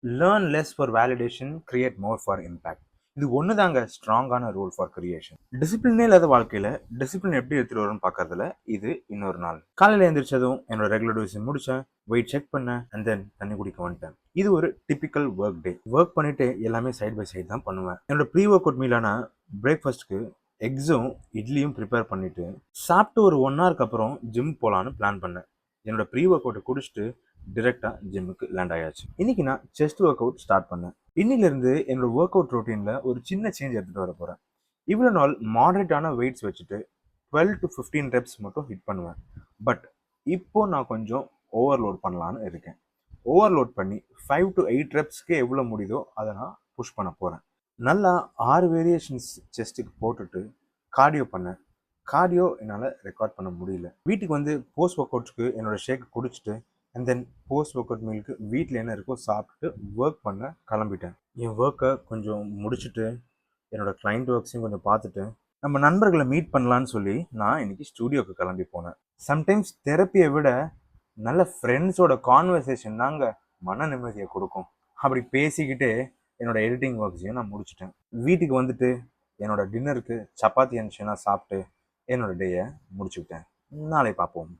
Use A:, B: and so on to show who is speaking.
A: Learn less for validation, create more for impact. இது ஒன்று தாங்க ஸ்ட்ராங்கான ரூல் ஃபார் கிரியேஷன். டிசிப்ளினே இல்லாத வாழ்க்கையில் டிசிப்ளின் எப்படி எடுத்துகிட்டு வரும்னு பார்க்கறதுல இது இன்னொரு நாள். காலையில் எழுந்திரிச்சதும் என்னோட ரெகுலர் டியூஸ் முடிச்சேன், வெயிட் செக் பண்ணேன், அண்ட் தென் தண்ணி குடிக்க வந்துட்டேன். இது ஒரு டிபிக்கல் ஒர்க் டே. ஒர்க் பண்ணிட்டு எல்லாமே சைட் பை சைடு தான் பண்ணுவேன். என்னோட ப்ரீ ஒர்க் அவுட் மீலான பிரேக்ஃபாஸ்ட்க்கு எக்ஸும் இட்லியும் ப்ரிப்பேர் பண்ணிட்டு சாப்பிட்டு ஒரு 1 ஹவருக்கு அப்புறம் ஜிம் போகலான்னு பிளான் பண்ணேன். என்னோட ப்ரீ ஒர்க் அவுட்டை குடிச்சிட்டு டிரெக்டாக ஜிம்முக்கு லேண்ட் ஆயாச்சு. இன்னைக்கு நான் செஸ்ட் ஒர்க் அவுட் ஸ்டார்ட் பண்ணேன். இன்னிலிருந்து என்னோட ஒர்க் அவுட் ரொட்டீனில் ஒரு சின்ன சேஞ்ச் எடுத்துகிட்டு வர போகிறேன். இவ்வளோ நாள் மாடரேட்டான வெயிட்ஸ் வச்சுட்டு 12 to 15 ரெப்ஸ் மட்டும் ஹிட் பண்ணுவேன். பட் இப்போ நான் கொஞ்சம் ஓவர்லோட் பண்ணலான்னு இருக்கேன். ஓவர்லோட் பண்ணி 5 to 8 ரெப்ஸ்க்கு எவ்வளோ முடியுதோ அதை நான் புஷ் பண்ண போகிறேன். நல்லா 6 வேரியேஷன்ஸ் செஸ்ட்டுக்கு போட்டுட்டு கார்டியோ பண்ணேன். கார்டியோ என்னால் ரெக்கார்ட் பண்ண முடியல. வீட்டுக்கு வந்து போஸ்ட் ஒர்க் அவுட்ஸ்க்கு என்னோட ஷேக் குடிச்சிட்டு and then post workout மீலுக்கு வீட்டில் என்ன இருக்கோ சாப்பிட்டு ஒர்க் பண்ண கிளம்பிட்டேன். என் ஒர்க்கை கொஞ்சம் முடிச்சுட்டு என்னோட கிளைண்ட் ஒர்க்ஸையும் கொஞ்சம் பார்த்துட்டு நம்ம நண்பர்களை மீட் பண்ணலான்னு சொல்லி நான் இன்னைக்கு ஸ்டூடியோக்கு கிளம்பி போனேன். சம்டைம்ஸ் தெரப்பியை விட நல்ல ஃப்ரெண்ட்ஸோட கான்வர்சேஷன் தாங்க மன நிம்மதியை கொடுக்கும். அப்படி பேசிக்கிட்டே என்னோட எடிட்டிங் ஒர்க்ஸையும் நான் முடிச்சிட்டேன். வீட்டுக்கு வந்துட்டு என்னோட டின்னருக்கு சப்பாத்தி அனுப்பிச்சுன்னா சாப்பிட்டு என்னோட டேயை முடிச்சுக்கிட்டேன். நாளை பார்ப்போம்.